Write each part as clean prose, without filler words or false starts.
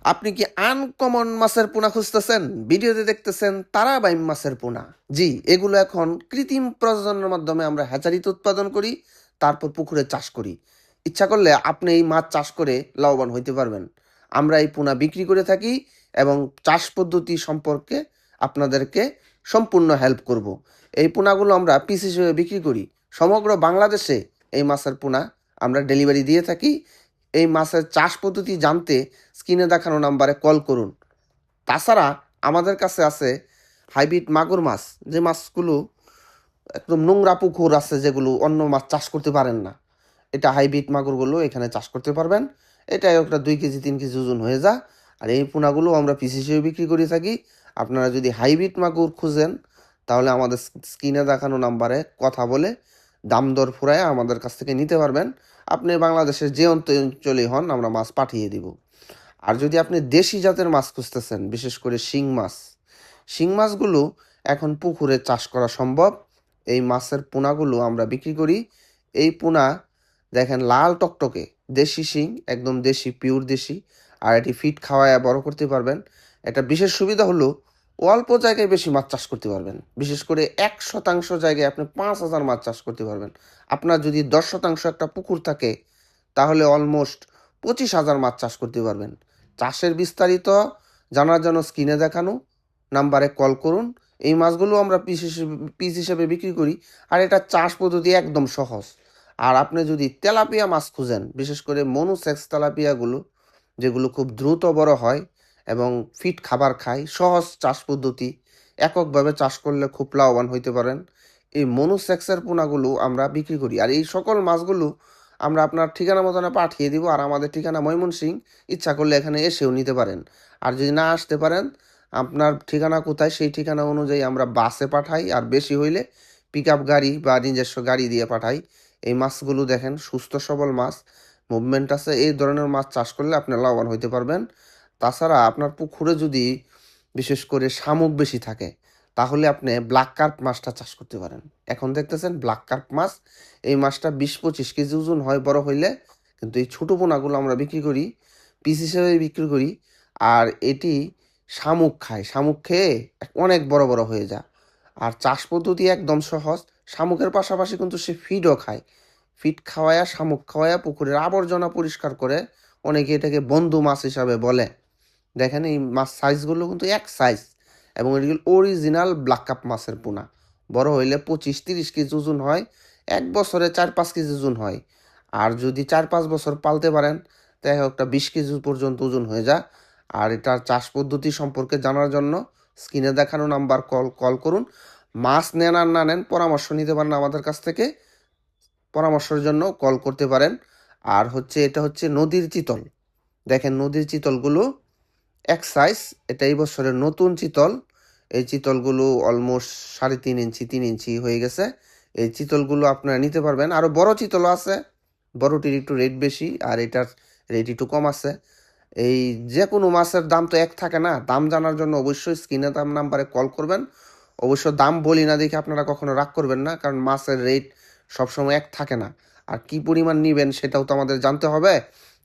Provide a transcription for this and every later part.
আপনি কি আনকমন মাছের পোনা খুঁজতেছেন? ভিডিওতে দেখতেছেন তারাবাইম মাছের পোনা। জি, এগুলো এখন কৃত্রিম প্রজননের মাধ্যমে আমরা হ্যাচারিতে উৎপাদন করি, তারপর পুকুরে চাষ করি। ইচ্ছা করলে আপনি এই মাছ চাষ করে লাভবান হইতে পারবেন। আমরা এই পোনা বিক্রি করে থাকি এবং চাষ পদ্ধতি সম্পর্কে আপনাদেরকে সম্পূর্ণ হেল্প করব। এই পোনাগুলো আমরা পিস হিসেবে বিক্রি করি। সমগ্র বাংলাদেশে এই মাছের পোনা আমরা ডেলিভারি দিয়ে থাকি। এই মাছের চাষ পদ্ধতি জানতে স্ক্রিনে দেখানো নাম্বারে কল করুন। তাছাড়া আমাদের কাছে আছে হাইব্রিড মাগুর মাছ, যে মাছগুলো একদম নোংরা পুকুর আছে যেগুলো অন্য মাছ চাষ করতে পারেন না। এটা হাইব্রিড মাগুরগুলো এখানে চাষ করতে পারবেন। এটা একটা 2 কেজি 3 কেজি ওজন হয়ে যায়। আর এই পোনাগুলো আমরা পিস হিসেবে বিক্রি করে থাকি। আপনারা যদি হাইব্রিড মাগুর খুঁজেন তাহলে আমাদের স্ক্রিনে দেখানো নাম্বারে কথা বলে দাম দর ফুরায় আমাদের কাছ থেকে নিতে পারবেন। আপনি বাংলাদেশের যে অঞ্চলেই হন আমরা মাছ পাঠিয়ে দিব। আর যদি আপনি দেশি জাতের মাছ খুঁজতেছেন, বিশেষ করে শিং মাছগুলো এখন পুকুরে চাষ করা সম্ভব। এই মাছের পোনাগুলো আমরা বিক্রি করি। এই পোনা দেখেন লাল টকটকে, দেশি শিং, একদম দেশি, পিওর দেশি। আর এটি ফিট খাওয়ায় বড় করতে পারবেন। এটা বিশেষ সুবিধা হলো অল্প জায়গায় বেশি মাছ চাষ করতে পারবেন। বিশেষ করে 1% জায়গায় আপনি 5,000 মাছ চাষ করতে পারবেন। আপনার যদি 10% একটা পুকুর থাকে তাহলে অলমোস্ট 25,000 মাছ চাষ করতে পারবেন। চাষের বিস্তারিত জানার জন্য স্ক্রিনে দেখানো নাম্বারে কল করুন। এই মাছগুলো আমরা পিস হিসেবে বিক্রি করি। আর এটা চাষ পদ্ধতি একদম সহজ। আর আপনি যদি তেলাপিয়া মাছ খুঁজেন, বিশেষ করে মনোসেক্স তেলাপিয়াগুলো, যেগুলো খুব দ্রুত বড় হয় এবং ফিট খাবার খায়, সহজ চাষ পদ্ধতি, এককভাবে চাষ করলে খুব লাভবান হইতে পারেন, এই মনোসেক্সের পোনাগুলো আমরা বিক্রি করি। আর এই সকল মাছগুলো আমরা আপনার ঠিকানা মতনে পাঠিয়ে দিব। আর আমাদের ঠিকানা ময়মনসিংহ। ইচ্ছা করলে এখানে এসেও নিতে পারেন। আর যদি না আসতে পারেন, আপনার ঠিকানা কোথায় সেই ঠিকানা অনুযায়ী আমরা বাসে পাঠাই। আর বেশি হইলে পিক আপ গাড়ি বা নিজস্ব গাড়ি দিয়ে পাঠাই। এই মাছগুলো দেখেন সুস্থ সবল মাছ, মুভমেন্ট আছে। এই ধরনের মাছ চাষ করলে আপনি লাভবান হইতে পারবেন। তাছাড়া আপনার পুকুরে যদি বিশেষ করে শামুক বেশি থাকে তাহলে আপনি ব্ল্যাক কার্প মাছটা চাষ করতে পারেন। এখন দেখতেছেন ব্ল্যাক কার্প মাছ, এই মাছটা 20-25 কেজি ওজন হয় বড় হইলে। কিন্তু এই ছোটো পোনাগুলো আমরা বিক্রি করি, পিস হিসেবে বিক্রি করি। আর এটি শামুক খায়, শামুক খেয়ে অনেক বড় বড় হয়ে যায়। আর চাষ পদ্ধতি একদম সহজ। শামুকের পাশাপাশি কিন্তু সে ফিডও খায়। ফিড খাওয়ায়া, শামুক খাওয়ায়া পুকুরের আবর্জনা পরিষ্কার করে। অনেকে এটাকে বন্ধু মাছ হিসাবে বলে। দেখেন এই মাছ সাইজগুলো কিন্তু এক সাইজ এবং এগুলো অরিজিনাল ব্ল্যাক কাপ মাছের পোনা। বড় হইলে 25-30 কেজি ওজন হয়। 1 বছরে 4-5 কেজি ওজন হয়। আর যদি 4-5 বছর পালতে পারেন তাই একটা 20 কেজি পর্যন্ত ওজন হয়ে যায়। আর এটার চাষ পদ্ধতি সম্পর্কে জানার জন্য স্ক্রিনে দেখানো নাম্বার কল করুন। মাছ নেন আর না নেন পরামর্শ নিতে পারেন আমাদের কাছ থেকে। পরামর্শের জন্য কল করতে পারেন। আর এটা হচ্ছে নদীর চিতল। দেখেন নদীর চিতলগুলো এক সাইজ। এটা এই বছরের নতুন চিতল। এই চিতলগুলো অলমোস্ট 3.5 ইঞ্চি 3 ইঞ্চি হয়ে গেছে। এই চিতলগুলো আপনারা নিতে পারবেন। আরও বড় চিতলও আছে, বড়টির একটু রেট বেশি আর এটার রেট একটু কম আছে। এই যে কোনো মাছের দাম তো এক থাকে না। দাম জানার জন্য অবশ্যই স্ক্রিনে নাম্বারে কল করবেন। অবশ্য দাম বলি না দেখে আপনারা কখনো রাগ করবেন না, কারণ মাছের রেট সবসময় এক থাকে না। আর কি পরিমাণ নেবেন সেটাও তো আমাদের জানতে হবে,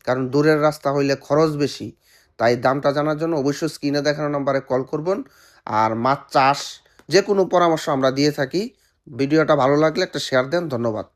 কারণ দূরের রাস্তা হইলে খরচ বেশি। তাই দামটা জানার জন্য অবশ্যই স্ক্রিনে দেখানো নাম্বারে কল করবেন। আর মাছ চাষ যে কোনো পরামর্শ আমরা দিয়ে থাকি। ভিডিওটা ভালো লাগলে একটা শেয়ার দেন। ধন্যবাদ।